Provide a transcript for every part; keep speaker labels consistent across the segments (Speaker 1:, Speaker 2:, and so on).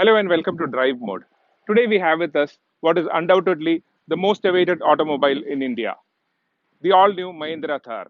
Speaker 1: Hello and welcome to Drive Mode. Today we have with us what is undoubtedly the most awaited automobile in India, the all-new Mahindra Thar.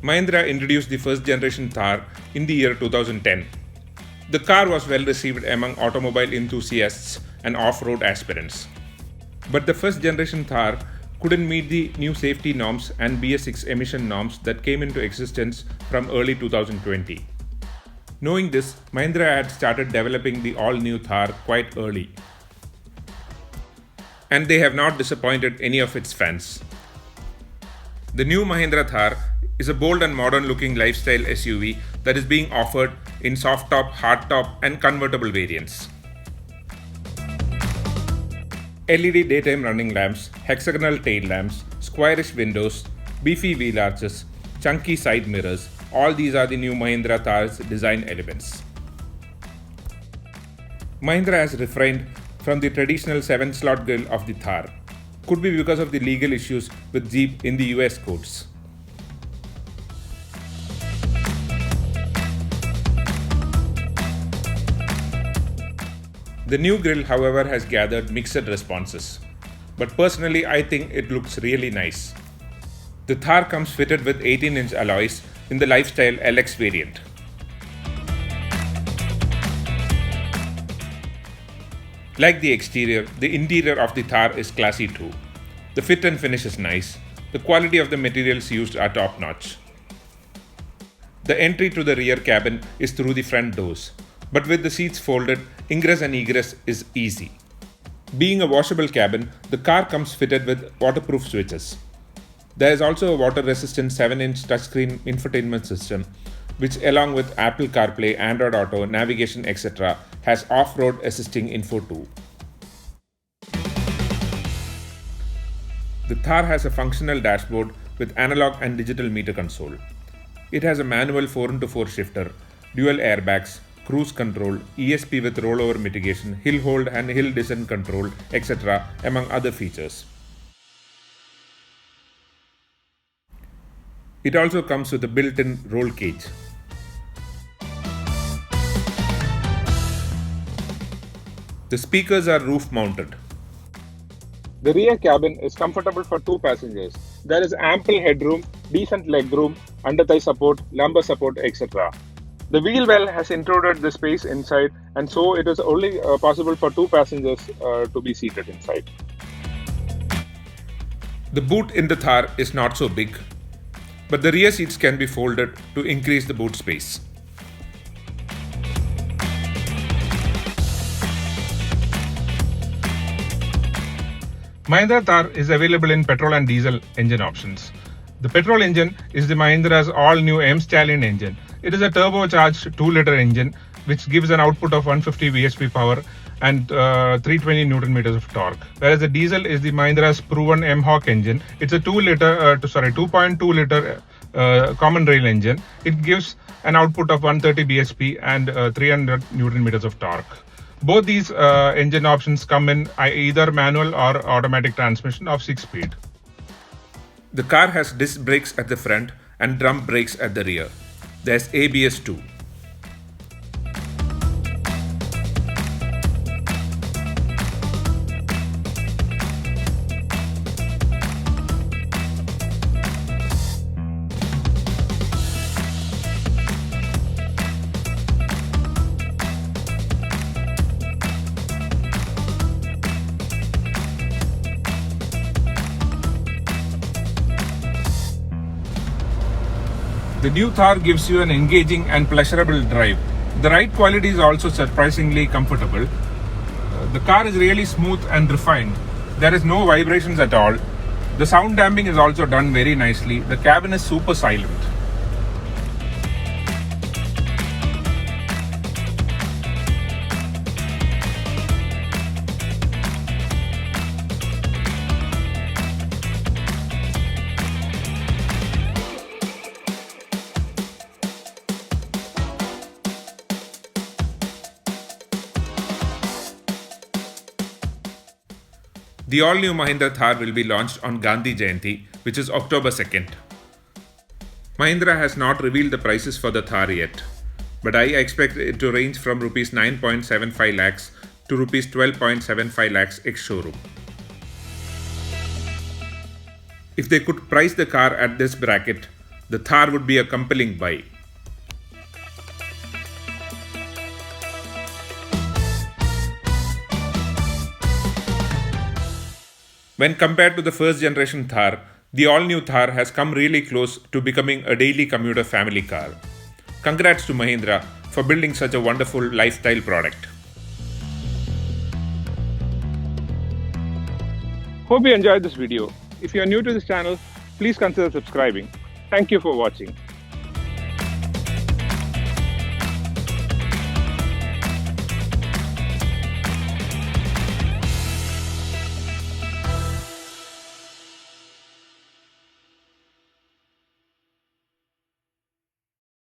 Speaker 2: Mahindra introduced the first generation Thar in the year 2010. The car was well received among automobile enthusiasts and off-road aspirants. But the first generation Thar couldn't meet the new safety norms and BS6 emission norms that came into existence from early 2020. Knowing this, Mahindra had started developing the all-new Thar quite early. And they have not disappointed any of its fans. The new Mahindra Thar is a bold and modern looking lifestyle SUV that is being offered in soft top, hard top and convertible variants. LED daytime running lamps, hexagonal tail lamps, squarish windows, beefy wheel arches, chunky side mirrors, all these are the new Mahindra Thar's design elements. Mahindra has refrained from the traditional 7-slot grille of the Thar. Could be because of the legal issues with Jeep in the US courts. The new grille, however, has gathered mixed responses. But personally, I think it looks really nice. The Thar comes fitted with 18-inch alloys in the Lifestyle LX variant. Like the exterior, the interior of the Thar is classy too. The fit and finish is nice. The quality of the materials used are top-notch. The entry to the rear cabin is through the front doors, but with the seats folded, ingress and egress is easy. Being a washable cabin, the car comes fitted with waterproof switches. There is also a water-resistant 7-inch touchscreen infotainment system, which along with Apple CarPlay, Android Auto, navigation, etc. has off-road assisting info too. The Thar has a functional dashboard with analog and digital meter console. It has a manual 4x4 shifter, dual airbags, cruise control, ESP with rollover mitigation, hill hold and hill descent control, etc. among other features. It also comes with a built-in roll cage. The speakers are roof-mounted.
Speaker 1: The rear cabin is comfortable for 2 passengers. There is ample headroom, decent legroom, under-thigh support, lumbar support, etc. The wheel well has intruded the space inside, and so it is only possible for 2 passengers to be seated inside.
Speaker 2: The boot in the Thar is not so big, but the rear seats can be folded to increase the boot space.
Speaker 1: Mahindra Thar is available in petrol and diesel engine options. The petrol engine is the Mahindra's all-new M Stallion engine. It is a turbocharged 2-liter engine which gives an output of 150 bhp power and 320 Nm of torque. Whereas the diesel is the Mahindra's proven M-Hawk engine. It's a 2.2-liter common rail engine. It gives an output of 130 bhp and 300 Nm of torque. Both these engine options come in either manual or automatic transmission of 6-speed.
Speaker 2: The car has disc brakes at the front and drum brakes at the rear. There's ABS too.
Speaker 1: The new Thar gives you an engaging and pleasurable drive. The ride quality is also surprisingly comfortable. The car is really smooth and refined. There is no vibrations at all. The sound damping is also done very nicely. The cabin is super silent.
Speaker 2: The all-new Mahindra Thar will be launched on Gandhi Jayanti, which is October 2nd. Mahindra has not revealed the prices for the Thar yet, but I expect it to range from Rs 9.75 lakhs to Rs 12.75 lakhs ex-showroom. If they could price the car at this bracket, the Thar would be a compelling buy. When compared to the first generation Thar, the all-new Thar has come really close to becoming a daily commuter family car. Congrats to Mahindra for building such a wonderful lifestyle product.
Speaker 1: Hope you enjoyed this video. If you are new to this channel, please consider subscribing. Thank you for watching.